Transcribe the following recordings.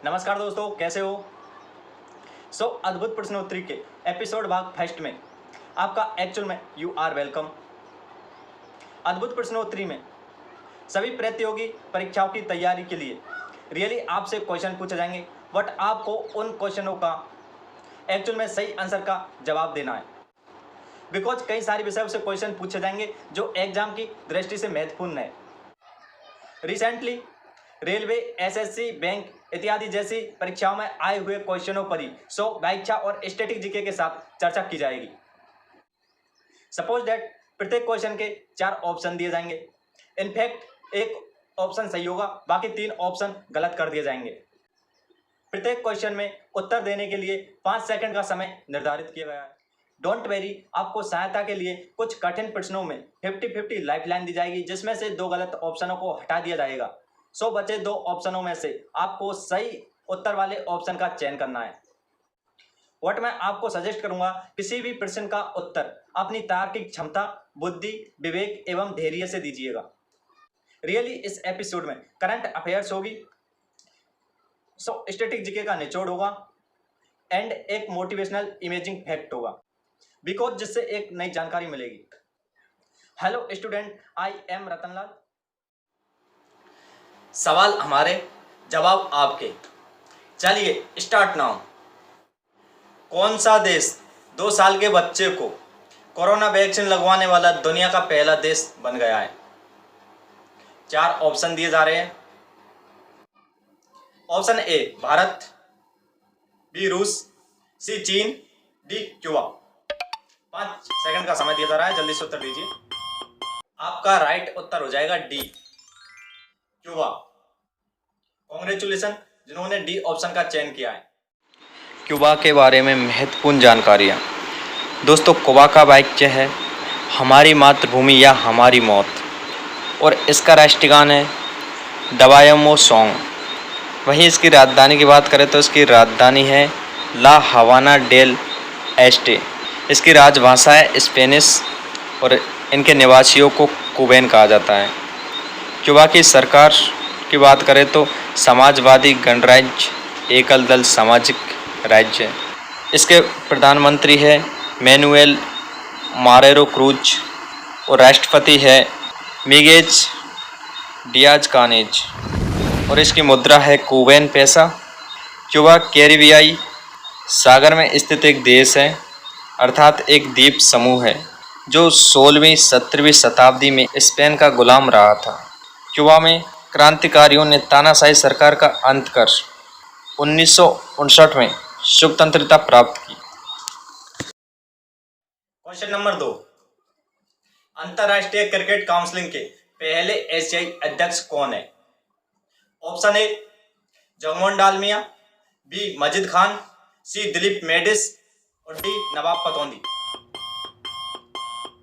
नमस्कार दोस्तों, कैसे हो? अद्भुत प्रश्नोत्तरी के एपिसोड भाग फर्स्ट में आपका एक्चुअल में यू आर वेलकम। अद्भुत प्रश्नोत्तरी में सभी प्रतियोगी परीक्षाओं की तैयारी के लिए रियली आपसे क्वेश्चन पूछे जाएंगे, बट आपको उन क्वेश्चनों का एक्चुअल में सही आंसर का जवाब देना है। बिकॉज कई सारे विषयों से क्वेश्चन पूछे जाएंगे जो एग्जाम की दृष्टि से महत्वपूर्ण है। रिसेंटली रेलवे, एसएससी, बैंक इत्यादि जैसी परीक्षाओं में आए हुए क्वेश्चनों पर ही व्याख्या और स्टैटिक जीके के साथ चर्चा की जाएगी। सपोज दैट प्रत्येक क्वेश्चन के 4 ऑप्शन दिए जाएंगे। इनफैक्ट एक ऑप्शन सही होगा, बाकी 3 ऑप्शन गलत कर दिए जाएंगे। प्रत्येक क्वेश्चन में उत्तर देने के लिए 5 सेकंड का समय निर्धारित किया गया है। डोंट वेरी, आपको सहायता के लिए कुछ कठिन प्रश्नों में 50-50 लाइफलाइन दी जाएगी, जिसमें से 2 गलत ऑप्शनों को हटा दिया जाएगा। बचे 2 ऑप्शनों में से आपको सही उत्तर वाले ऑप्शन का चयन करना है। व्हाट मैं आपको सजेस्ट करूंगा, किसी भी प्रश्न का उत्तर अपनी तार्किक क्षमता, बुद्धि, विवेक एवं धैर्य से दीजिएगा। रियली इस एपिसोड में करंट अफेयर्स होगी, स्टैटिक जीके का निचोड़ होगा एंड एक मोटिवेशनल इमेजिंग फैक्ट होगा, बिकॉज जिससे एक नई जानकारी मिलेगी। Hello student, I am Ratanlal. सवाल हमारे, जवाब आपके। चलिए स्टार्ट नाउ। कौन सा देश 2 साल के बच्चे को कोरोना वैक्सीन लगवाने वाला दुनिया का पहला देश बन गया है? 4 ऑप्शन दिए जा रहे हैं। ऑप्शन ए भारत, बी रूस, सी चीन, डी क्यूबा। 5 सेकंड का समय दिया जा रहा है, जल्दी से उत्तर दीजिए। आपका राइट उत्तर हो जाएगा डी, क्यूबा। कांग्रेचुलेशन जिन्होंने डी ऑप्शन का चयन किया है। क्यूबा के बारे में महत्वपूर्ण जानकारियाँ। दोस्तों, क्यूबा का वाक्य है हमारी मातृभूमि या हमारी मौत, और इसका राष्ट्रीय गान है डबायमो सॉन्ग। वहीं इसकी राजधानी की बात करें तो इसकी राजधानी है ला हवाना डेल एस्टे। इसकी राजभाषा है स्पेनिश और इनके निवासियों को क्यूबेन कहा जाता है। क्यूबा की सरकार की बात करें तो समाजवादी गणराज्य एकल दल सामाजिक राज्य है। इसके प्रधानमंत्री है मैनुएल मारेरो क्रूज और राष्ट्रपति है मिगेज डियाज कानेज, और इसकी मुद्रा है क्यूबेन पैसा। क्यूबा कैरिबियाई सागर में स्थित एक देश है, अर्थात एक द्वीप समूह है जो 16वीं-17वीं शताब्दी में स्पेन का गुलाम रहा था। क्यूबा में क्रांतिकारियों ने तानाशाही सरकार का अंत कर 1959 में स्वतंत्रता प्राप्त की। क्वेश्चन नंबर 2, अंतरराष्ट्रीय क्रिकेट काउंसिल के पहले एशियाई अध्यक्ष कौन है? Option A Jagmohan Dalmiya, B Majid Khan, C Dilip Mendis और डी नवाब पतौदी।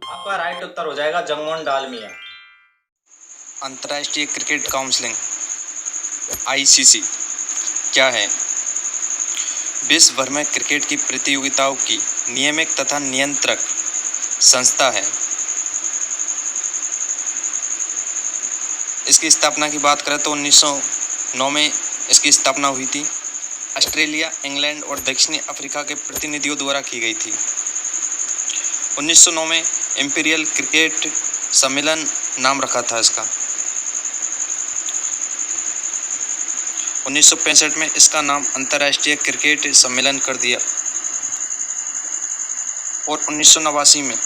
आपका राइट उत्तर हो जाएगा जगमोहन डालमिया। अंतर्राष्ट्रीय क्रिकेट काउंसिल (आईसीसी) क्या है? विश्व भर में क्रिकेट की प्रतियोगिताओं की नियामक तथा नियंत्रक संस्था है। इसकी स्थापना की बात करें तो 1909 में इसकी स्थापना हुई थी। ऑस्ट्रेलिया, इंग्लैंड और दक्षिणी अफ्रीका के प्रतिनिधियों द्वारा की गई थी। 1909 में इंपीरियल क्रिकेट सम्मेलन नाम रखा था इसका। 1965 में इसका नाम अंतर्राष्ट्रीय क्रिकेट सम्मेलन कर दिया और 1989 में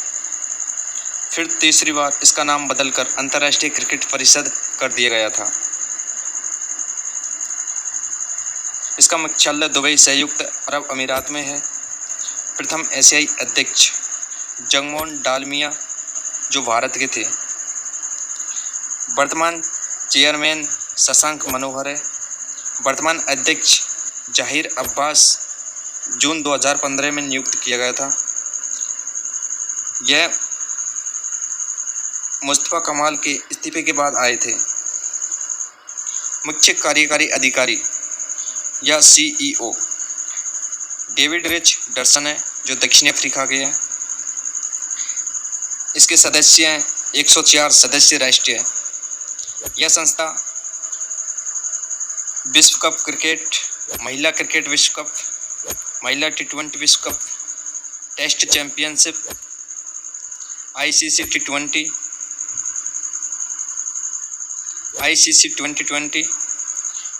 फिर तीसरी बार इसका नाम बदलकर अंतर्राष्ट्रीय क्रिकेट परिषद कर दिया गया था। इसका मुख्यालय दुबई, संयुक्त अरब अमीरात में है। प्रथम एशियाई अध्यक्ष जगमोहन डालमिया जो भारत के थे। वर्तमान चेयरमैन शशांक मनोहर है। वर्तमान अध्यक्ष जाहिर अब्बास जून 2015 में नियुक्त किया गया था। यह मुस्तफा कमाल के इस्तीफे के बाद आए थे। मुख्य कार्यकारी अधिकारी या सीईओ डेविड रिच डर्सन है जो दक्षिण अफ्रीका के हैं। इसके सदस्य हैं 104 सदस्य राष्ट्रीय है। यह संस्था विश्व कप क्रिकेट महिला क्रिकेट विश्व कप, महिला टी20 विश्व कप, टेस्ट चैंपियनशिप, आईसीसी टी20, आईसीसी 2020,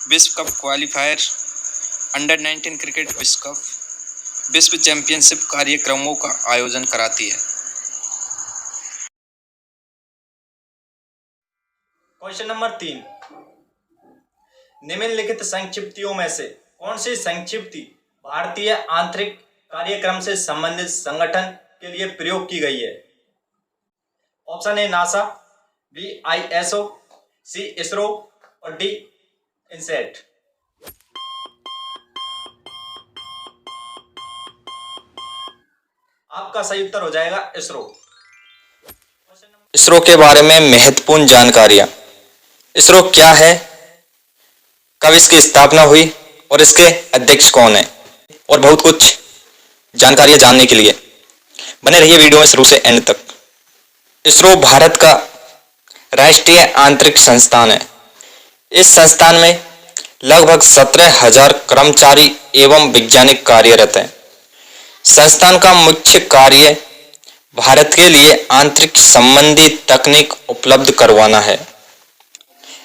विश्व कप क्वालिफायर, अंडर 19 क्रिकेट विश्व कप, विश्व चैंपियनशिप कार्यक्रमों का आयोजन कराती है। क्वेश्चन नंबर 3, निम्नलिखित संक्षिप्तियों में से कौन सी संक्षिप्ति भारतीय आंतरिक कार्यक्रम से संबंधित संगठन के लिए प्रयोग की गई है? Option A NASA, B ISO, C ISRO और डी इनसेट। आपका सही उत्तर हो जाएगा इसरो। इसरो के बारे में महत्वपूर्ण जानकारियां। इसरो क्या है, कब इसकी स्थापना हुई और इसके अध्यक्ष कौन है, और बहुत कुछ जानकारियां जानने के लिए बने रहिए वीडियो में शुरू से एंड तक। इसरो भारत का राष्ट्रीय अंतरिक्ष संस्थान है। इस संस्थान में लगभग 17,000 कर्मचारी एवं वैज्ञानिक कार्यरत हैं। संस्थान का मुख्य कार्य भारत के लिए अंतरिक्ष संबंधी तकनीक उपलब्ध करवाना है।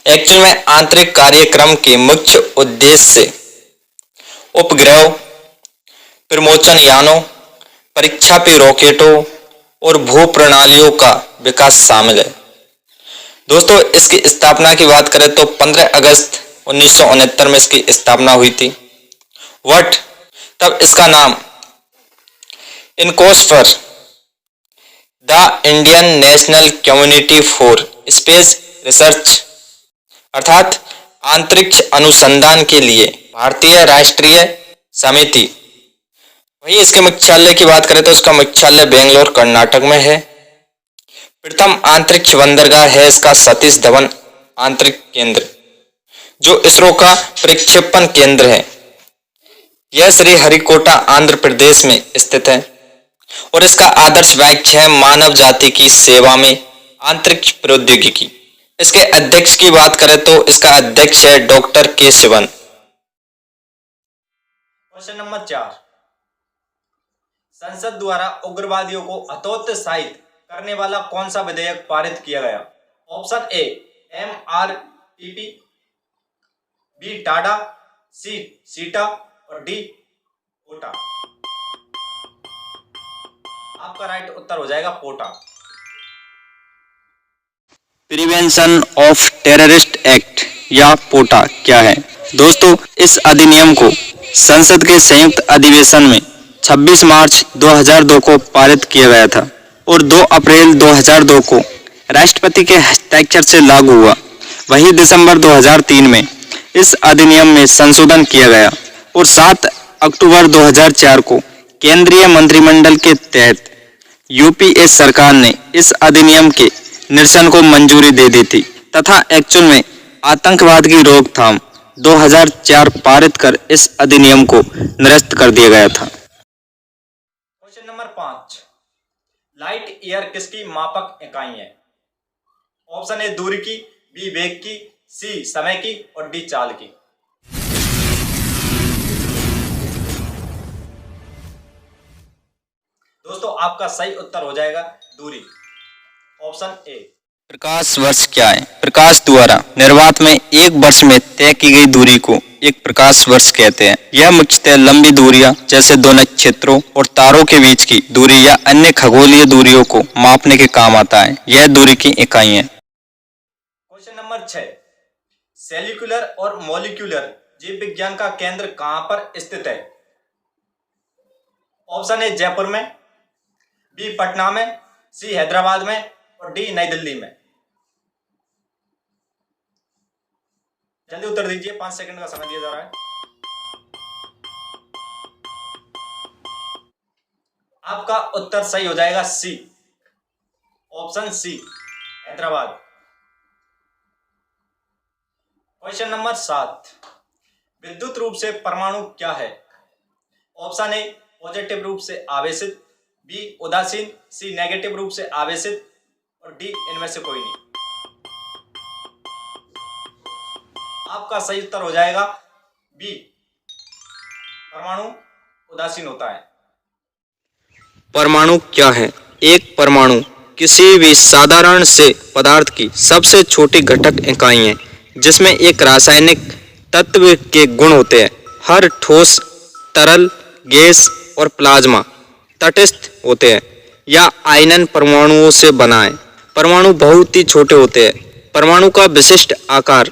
एक्चुअल में आंतरिक कार्यक्रम के मुख्य उद्देश्य उपग्रहों, प्रमोचन यानों, परीक्षा पे रॉकेटों और भू प्रणालियों का विकास शामिल है। दोस्तों, इसकी स्थापना की बात करें तो 15 अगस्त 1969 में इसकी स्थापना हुई थी। तब इसका नाम इनकोस the Indian National community for space research अर्थात अंतरिक्ष अनुसंधान के लिए भारतीय राष्ट्रीय समिति। वहीं इसके मुख्यालय की बात करें तो इसका मुख्यालय बेंगलोर कर्नाटक में है। प्रथम अंतरिक्ष बंदरगाह है इसका सतीश धवन अंतरिक्ष केंद्र, जो इसरो का प्रक्षेपण केंद्र है। यह श्री हरिकोटा आंध्र प्रदेश में स्थित है और इसका आदर्श वाक्य है मानव जाति की सेवा में अंतरिक्ष प्रौद्योगिकी। इसके अध्यक्ष की बात करें तो इसका अध्यक्ष है डॉक्टर के शिवन। क्वेश्चन नंबर 4, संसद द्वारा उग्रवादियों को हतोत्साहित करने वाला कौन सा विधेयक पारित किया गया? Option A MRTP, B TADA, C सीटा और डी पोटा। आपका राइट उत्तर हो जाएगा POTA. Prevention of terrorist act या पोटा क्या है? दोस्तों, इस अधिनियम को संसद के संयुक्त अधिवेशन में 26 मार्च 2002 को पारित किया गया था और 2 अप्रैल 2002 को राष्ट्रपति के हस्ताक्षर से लागू हुआ। वहीं दिसंबर 2003 में इस अधिनियम में संशोधन किया गया और 7 अक्टूबर 2004 को केंद्रीय मंत्रिमंडल के तहत यूपीए सरकार ने इस अधिनियम के निरसन को मंजूरी दे दी थी तथा एक्चुअल में आतंकवाद की रोकथाम 2004 पारित कर इस अधिनियम को निरस्त कर दिया गया था। क्वेश्चन नंबर 5, लाइट ईयर किसकी मापक इकाई है? ऑप्शन ए दूरी की, बी वेग की, सी समय की और डी चाल की। दोस्तों, आपका सही उत्तर हो जाएगा दूरी, ऑप्शन ए। प्रकाश वर्ष क्या है? प्रकाश द्वारा निर्वात में एक वर्ष में तय की गई दूरी को एक प्रकाश वर्ष कहते हैं। यह मुख्यतः लंबी दूरियां जैसे दो नक्षत्रों और तारों के बीच की दूरी या अन्य खगोलीय दूरियों को मापने के काम आता है। यह दूरी की इकाई है। क्वेश्चन नंबर 6, सेल्यूलर और मॉलिक्यूलर जीव विज्ञान का केंद्र कहां पर स्थित है? ऑप्शन ए जयपुर में, बी पटना में, सी हैदराबाद में और डी नई दिल्ली में। जल्दी उत्तर दीजिए, 5 सेकंड का समय दिया जा रहा है। आपका उत्तर सही हो जाएगा C, option C Hyderabad. Question number 7, विद्युत रूप से परमाणु क्या है? ऑप्शन ए पॉजिटिव रूप से आवेशित, बी उदासीन, सी नेगेटिव रूप से आवेशित और डी इनमें से कोई नहीं। आपका सही उत्तर हो जाएगा बी परमाणु उदासीन होता है। परमाणु क्या है? एक परमाणु किसी भी साधारण से पदार्थ की सबसे छोटी घटक इकाई है जिसमें एक रासायनिक तत्व के गुण होते हैं। हर ठोस, तरल, गैस और प्लाज्मा तटस्थ होते हैं या आयनन परमाणुओं से बना है। परमाणु बहुत ही छोटे होते हैं। परमाणु का विशिष्ट आकार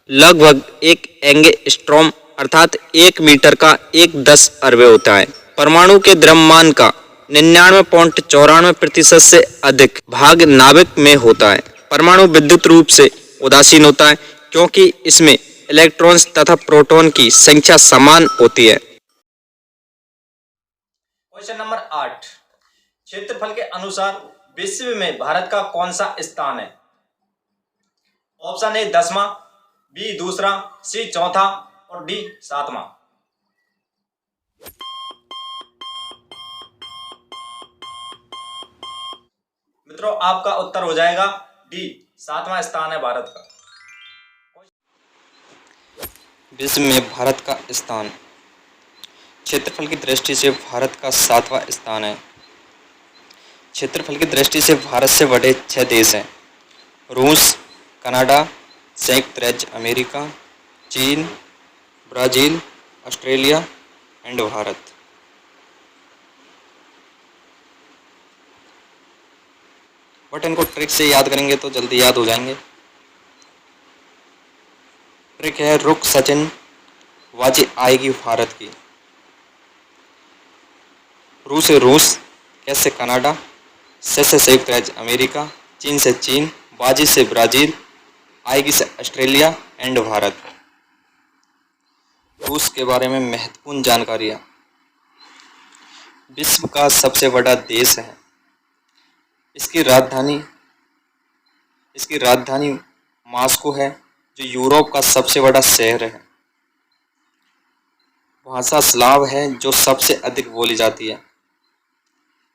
लगभग एक एंगस्ट्रॉम अर्थात 1 मीटर का 1/10 होता है। परमाणु के द्रव्यमान का 99.94% से अधिक भाग नाभिक में होता है। परमाणु विद्युत रूप से उदासीन होता है क्योंकि इसमें इलेक्ट्रॉन्स तथा प्रोटॉन की संख्या समान होती है। क्वेश्चन नंबर 8, क्षेत्रफल के अनुसार विश्व में भारत का कौन सा स्थान है? ऑप्शन ए 10वां, बी दूसरा, सी चौथा और डी 7वां। मित्रों, आपका उत्तर हो जाएगा डी, 7वां स्थान है भारत का। विश्व में भारत का स्थान। क्षेत्रफल की दृष्टि से भारत का 7वां स्थान है। क्षेत्रफल की दृष्टि से भारत से बड़े 6 देश हैं: रूस, कनाडा, संयुक्त राज्य अमेरिका, चीन, Brazil, Australia and Bharat. But इनको ट्रिक से याद करेंगे तो जल्दी याद हो जाएंगे। ट्रिक है रुक सचिन, वाजी आएगी भारत की। रू से रूस, कैसे से कनाडा, से संयुक्त राज्य अमेरिका, चीन से चीन, बाजी से ब्राज़ील, आएगी से ऑस्ट्रेलिया एंड भारत। रूस के बारे में महत्वपूर्ण जानकारियाँ। विश्व का सबसे बड़ा देश है। इसकी राजधानी मॉस्को है जो यूरोप का सबसे बड़ा शहर है। भाषा स्लाव है जो सबसे अधिक बोली जाती है।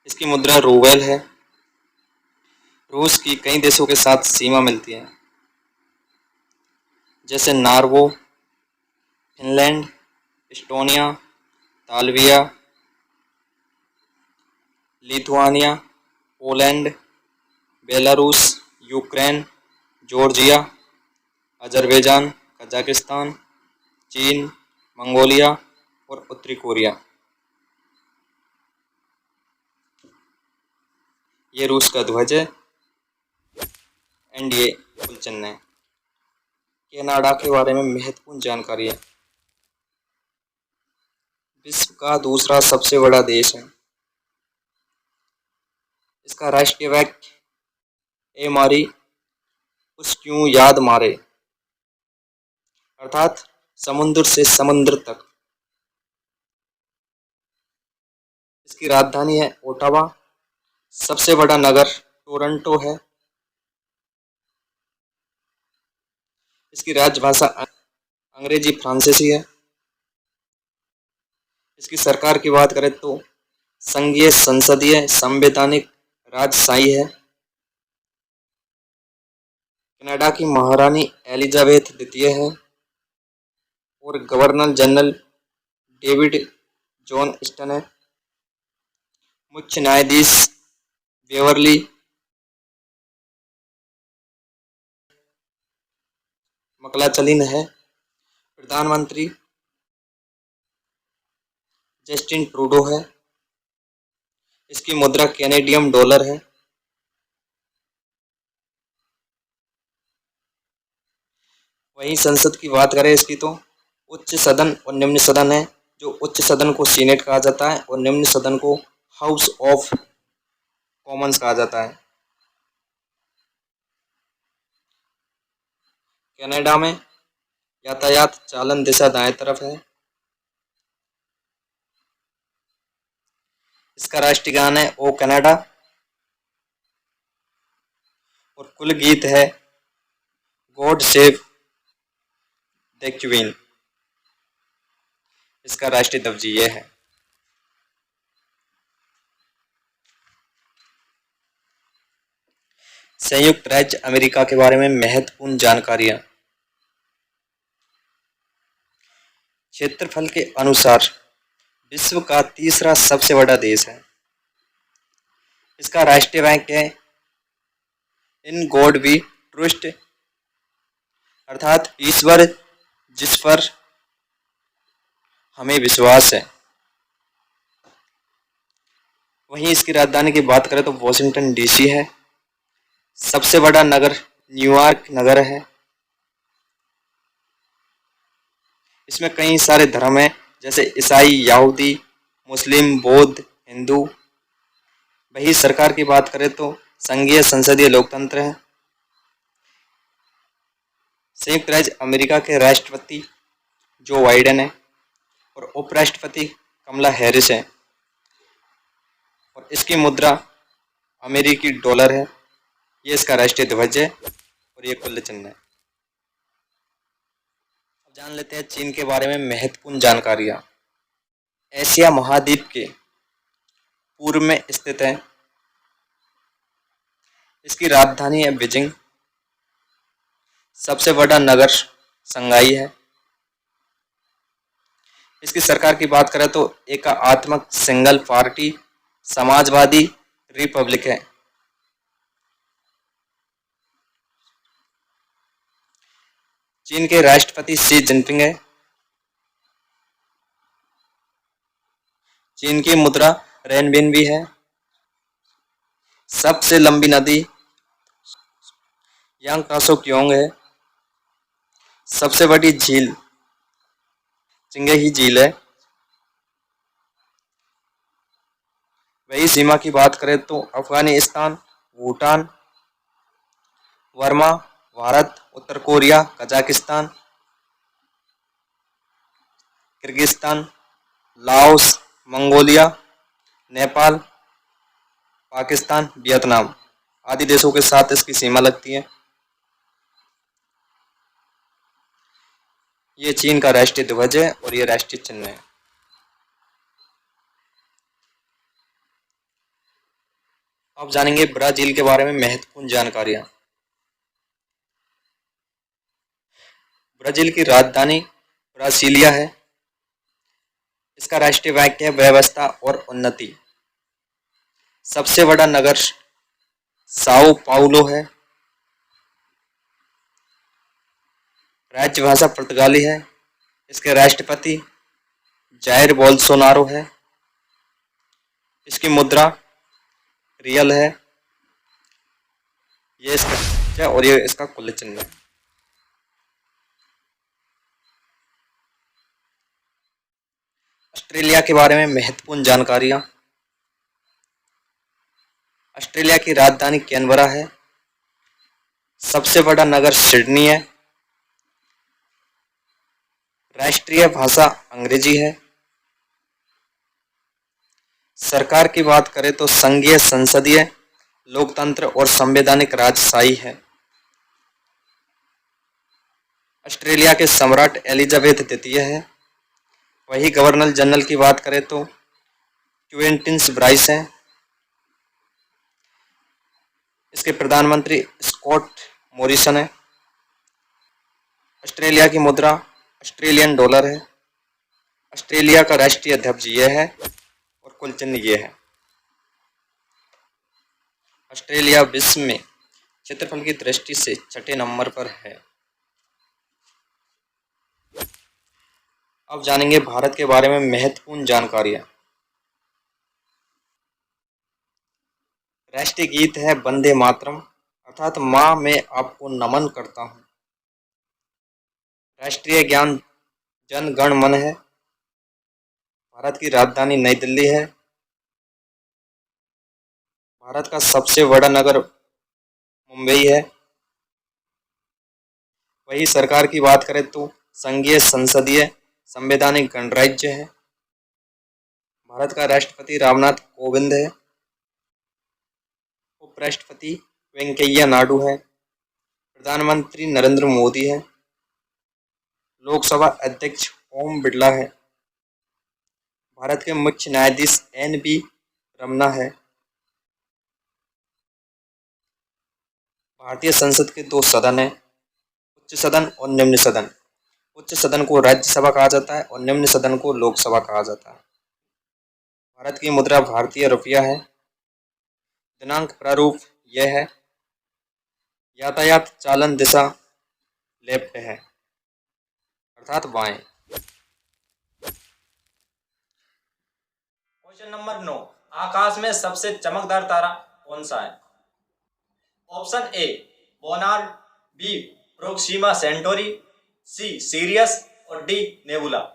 इसकी मुद्रा रूबेल है। रूस की कई देशों के साथ सीमा मिलती है जैसे Norway, Finland, Estonia, Latvia, Lithuania, Poland, Belarus, Ukraine, Georgia, Azerbaijan, Kazakhstan, चीन, मंगोलिया और उत्तरी कोरिया। ये रूस का ध्वज है एंड ये फुल चिन्ह है। कनाडा के बारे में महत्वपूर्ण जानकारी है। विश्व का दूसरा सबसे बड़ा देश है। इसका राष्ट्रीय वाक्य ए मारी उस क्यों याद मारे, अर्थात समुद्र से समुद्र तक। इसकी राजधानी है ओटावा। सबसे बड़ा नगर टोरंटो है। इसकी राजभाषा अंग्रेजी फ्रांसीसी है। इसकी सरकार की बात करें तो संघीय संसदीय संवैधानिक राजशाही है। कनाडा की महारानी एलिजाबेथ द्वितीय है और गवर्नर जनरल डेविड जॉनस्टन है। मुख्य न्यायाधीश बेवरली मकलाचलिन है। प्रधानमंत्री जस्टिन ट्रूडो है। इसकी मुद्रा कैनेडियन डॉलर है। वहीं संसद की बात करें इसकी तो उच्च सदन और निम्न सदन है। जो उच्च सदन को सीनेट कहा जाता है और निम्न सदन को हाउस ऑफ कॉमन्स कहा जाता है। कनाडा में यातायात चालन दिशा दाएं तरफ है। इसका राष्ट्रीय गान है ओ कनाडा और कुल गीत है गॉड सेव द क्वीन। इसका राष्ट्रीय ध्वज ये है। संयुक्त राज्य अमेरिका के बारे में महत्वपूर्ण जानकारियां। क्षेत्रफल के अनुसार विश्व का तीसरा सबसे बड़ा देश है। इसका राष्ट्रीय बैंक है इन गॉड वी ट्रस्ट, अर्थात ईश्वर जिस पर हमें विश्वास है। वहीं इसकी राजधानी की बात करें तो वॉशिंगटन डीसी है। सबसे बड़ा नगर न्यूयॉर्क नगर है। इसमें कई सारे धर्म हैं, जैसे ईसाई, यहूदी, मुस्लिम, बौद्ध, हिंदू। वही सरकार की बात करें तो संघीय संसदीय लोकतंत्र है। संयुक्त राज्य अमेरिका के राष्ट्रपति जो बाइडेन है और उपराष्ट्रपति कमला हैरिस है। और इसकी मुद्रा अमेरिकी डॉलर है। ये इसका राष्ट्रीय ध्वज है और ये कुल्ल चिन्ह है। अब जान लेते हैं चीन के बारे में महत्वपूर्ण जानकारियां। एशिया महाद्वीप के पूर्व में स्थित है। इसकी राजधानी है बीजिंग। सबसे बड़ा नगर शंघाई है। इसकी सरकार की बात करें तो एकात्मक सिंगल पार्टी समाजवादी रिपब्लिक है। चीन के राष्ट्रपति शी जिनपिंग है। चीन की मुद्रा रेनबिन है। सबसे लंबी नदी यांगकासो क्योंग है। सबसे बड़ी झील चिंगही झील है। वही सीमा की बात करें तो अफगानिस्तान, भूटान, वर्मा, भारत, उत्तर Korea, Kazakhstan, Kyrgyzstan, Laos, Mongolia, Nepal, Pakistan, Vietnam आदि देशों के साथ इसकी सीमा लगती है। ये चीन का राष्ट्रीय ध्वज है और ये राष्ट्रीय चिन्ह है। अब जानेंगे ब्राजील के बारे में महत्वपूर्ण जानकारियां। ब्राजील की राजधानी ब्रासिलिया है। इसका राष्ट्रीय वाक्य है व्यवस्था और उन्नति। सबसे बड़ा नगर साओ पाउलो है। राज्य भाषा पुर्तगाली है। इसके राष्ट्रपति जायर बोल्सोनारो है। इसकी मुद्रा रियल है। ये इसका और ये इसका कुल चिन्ह है। ऑस्ट्रेलिया के बारे में महत्वपूर्ण जानकारियां। ऑस्ट्रेलिया की राजधानी कैनबरा है। सबसे बड़ा नगर सिडनी है। राष्ट्रीय भाषा अंग्रेजी है। सरकार की बात करें तो संघीय संसदीय लोकतंत्र और संवैधानिक राजशाही है। ऑस्ट्रेलिया के सम्राट एलिजाबेथ द्वितीय है। वही गवर्नर जनरल की बात करें तो क्विंटिन ब्राइस हैं। इसके प्रधानमंत्री स्कॉट मॉरिसन है। ऑस्ट्रेलिया की मुद्रा ऑस्ट्रेलियन डॉलर है। ऑस्ट्रेलिया का राष्ट्रीय ध्वज यह है और कुल चिन्ह ये है। ऑस्ट्रेलिया विश्व में क्षेत्रफल की दृष्टि से छठे नंबर पर है। अब जानेंगे भारत के बारे में महत्वपूर्ण जानकारियां। राष्ट्रीय गीत है वंदे मातरम, अर्थात माँ मैं आपको नमन करता हूँ। राष्ट्रीय ज्ञान जन गण मन है। भारत की राजधानी नई दिल्ली है। भारत का सबसे बड़ा नगर मुंबई है। वही सरकार की बात करें तो संघीय संसदीय संवैधानिक गणराज्य है। भारत का राष्ट्रपति रामनाथ कोविंद है। उपराष्ट्रपति वेंकैया नायडू है। प्रधानमंत्री नरेंद्र मोदी है। लोकसभा अध्यक्ष ओम बिरला है। भारत के मुख्य न्यायाधीश एन.वी. रमन्ना है। भारतीय संसद के दो सदन हैं, उच्च सदन और निम्न सदन। उच्च सदन को राज्यसभा कहा जाता है और निम्न सदन को लोकसभा कहा जाता है। भारत की मुद्रा भारतीय रुपया है। दिनांक प्रारूप यह है। यातायात चालन दिशा लेफ्ट है, अर्थात बाएं। क्वेश्चन नंबर 9, आकाश में सबसे चमकदार तारा कौन सा है? Option A Bonard, B Proxima Centauri, C Sirius और डी नेबुला।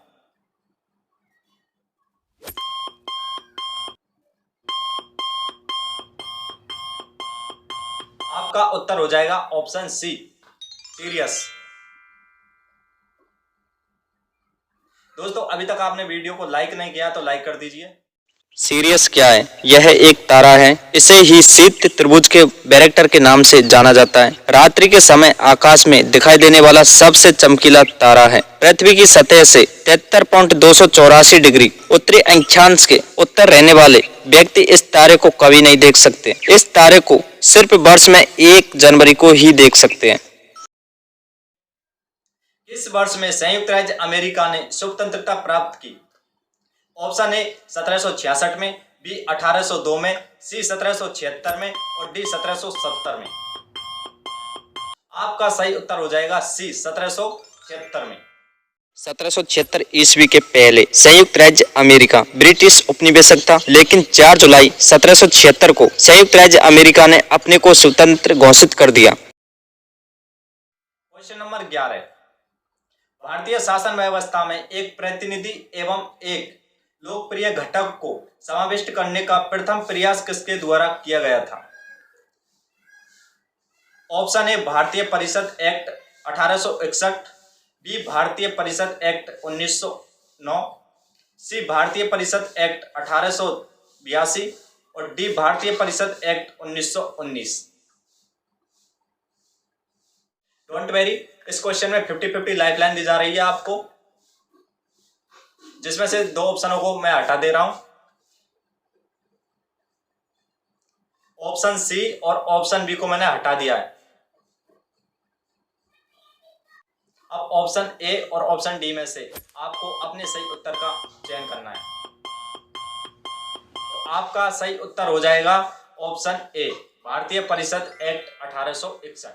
आपका उत्तर हो जाएगा ऑप्शन सी सीरियस। दोस्तों अभी तक आपने वीडियो को लाइक नहीं किया तो लाइक कर दीजिए। सीरियस क्या है? यह एक तारा है। इसे ही शीत त्रिभुज के बैरेक्टर के नाम से जाना जाता है। रात्रि के समय आकाश में दिखाई देने वाला सबसे चमकीला तारा है। पृथ्वी की सतह से 73.284 डिग्री उत्तरी अक्षांश के उत्तर रहने वाले व्यक्ति इस तारे को कभी नहीं देख सकते। इस तारे को सिर्फ वर्ष में 1 जनवरी को ही देख सकते हैं। इस वर्ष में संयुक्त राज्य अमेरिका ने स्वतंत्रता प्राप्त की? ऑप्शन ए 1766 में, बी 1802 में, सी 1776 में और डी 1770 में। आपका सही उत्तर हो जाएगा सी 1776 में। 1776 ईस्वी के पहले संयुक्त राज्य अमेरिका ब्रिटिश उपनिवेशक था, लेकिन 4 जुलाई 1776 को संयुक्त राज्य अमेरिका ने अपने को स्वतंत्र घोषित कर दिया। क्वेश्चन नंबर 11, भारतीय शासन व्यवस्था में एक प्रतिनिधि एवं एक लोकप्रिय घटक को समाविष्ट करने का प्रथम प्रयास किसके द्वारा किया गया था? ऑप्शन ए भारतीय परिषद एक्ट 1861, बी भारतीय परिषद एक्ट 1909, सी भारतीय परिषद एक्ट 1882 और डी भारतीय परिषद एक्ट 1919। डोंट वेरी, इस क्वेश्चन में 50-50 लाइफलाइन दी जा रही है आपको, जिसमें से 2 ऑप्शनों को मैं हटा दे रहा हूं। ऑप्शन सी और ऑप्शन बी को मैंने हटा दिया है। अब ऑप्शन ए और ऑप्शन डी में से आपको अपने सही उत्तर का चयन करना है। तो आपका सही उत्तर हो जाएगा ऑप्शन ए भारतीय परिषद एक्ट 1861।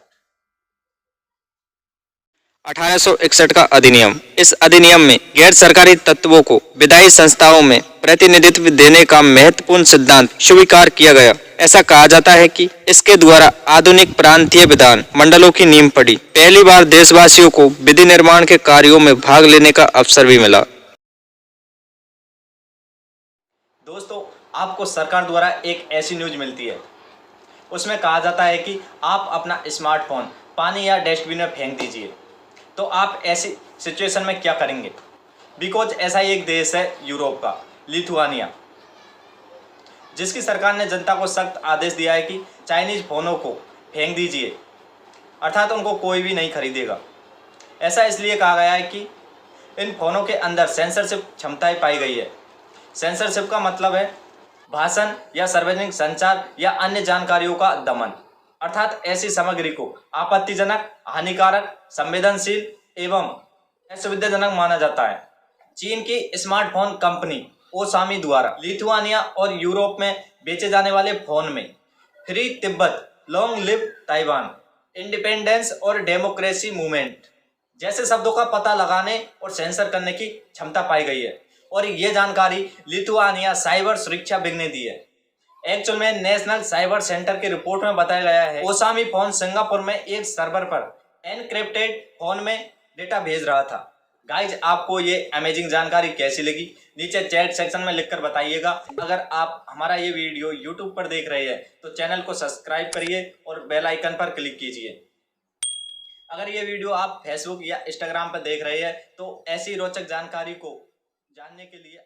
1861 का अधिनियम। इस अधिनियम में गैर सरकारी तत्वों को विधायी संस्थाओं में प्रतिनिधित्व देने का महत्वपूर्ण सिद्धांत स्वीकार किया गया। ऐसा कहा जाता है कि इसके द्वारा आधुनिक प्रांतीय विधान मंडलों की नींव पड़ी। पहली बार देशवासियों को विधि निर्माण के कार्यों में भाग लेने का अवसर भी मिला। दोस्तों आपको सरकार द्वारा एक ऐसी न्यूज मिलती है, उसमें कहा जाता है कि आप अपना स्मार्टफोन पानी या डस्टबिन में फेंक दीजिए। तो आप ऐसी सिचुएशन में क्या करेंगे? बिकॉज ऐसा ही एक देश है यूरोप का, लिथुआनिया, जिसकी सरकार ने जनता को सख्त आदेश दिया है कि चाइनीज फ़ोनों को फेंक दीजिए, अर्थात उनको कोई भी नहीं खरीदेगा। ऐसा इसलिए कहा गया है कि इन फ़ोनों के अंदर सेंसरशिप क्षमताएं पाई गई है। सेंसरशिप का मतलब है भाषण या सार्वजनिक संचार या अन्य जानकारियों का दमन, अर्थात ऐसी सामग्री को आपत्तिजनक, हानिकारक, संवेदनशील एवं असुविधाजनक माना जाता है। चीन की स्मार्टफोन कंपनी ओसामी द्वारा लिथुआनिया और यूरोप में बेचे जाने वाले फोन में free Tibet, long live Taiwan, independence और डेमोक्रेसी मूवमेंट जैसे शब्दों का पता लगाने और सेंसर करने की क्षमता पाई गई है। और ये जानकारी लिथुआनिया साइबर सुरक्षा विंग ने दी है। एक्चुअल में नेशनल साइबर सेंटर की रिपोर्ट में बताया गया है ओसामी फोन सिंगापुर में एक सर्वर पर एनक्रिप्टेड फोन में डेटा भेज रहा था। गाइज आपको ये अमेजिंग जानकारी कैसी लगी नीचे चैट सेक्शन में लिखकर बताइएगा। अगर आप हमारा ये वीडियो यूट्यूब पर देख रहे हैं तो चैनल को सब्सक्राइब करिए और बेल आइकन पर क्लिक कीजिए। अगर ये वीडियो आप फेसबुक या इंस्टाग्राम पर देख रहे हैं तो ऐसी रोचक जानकारी को जानने के लिए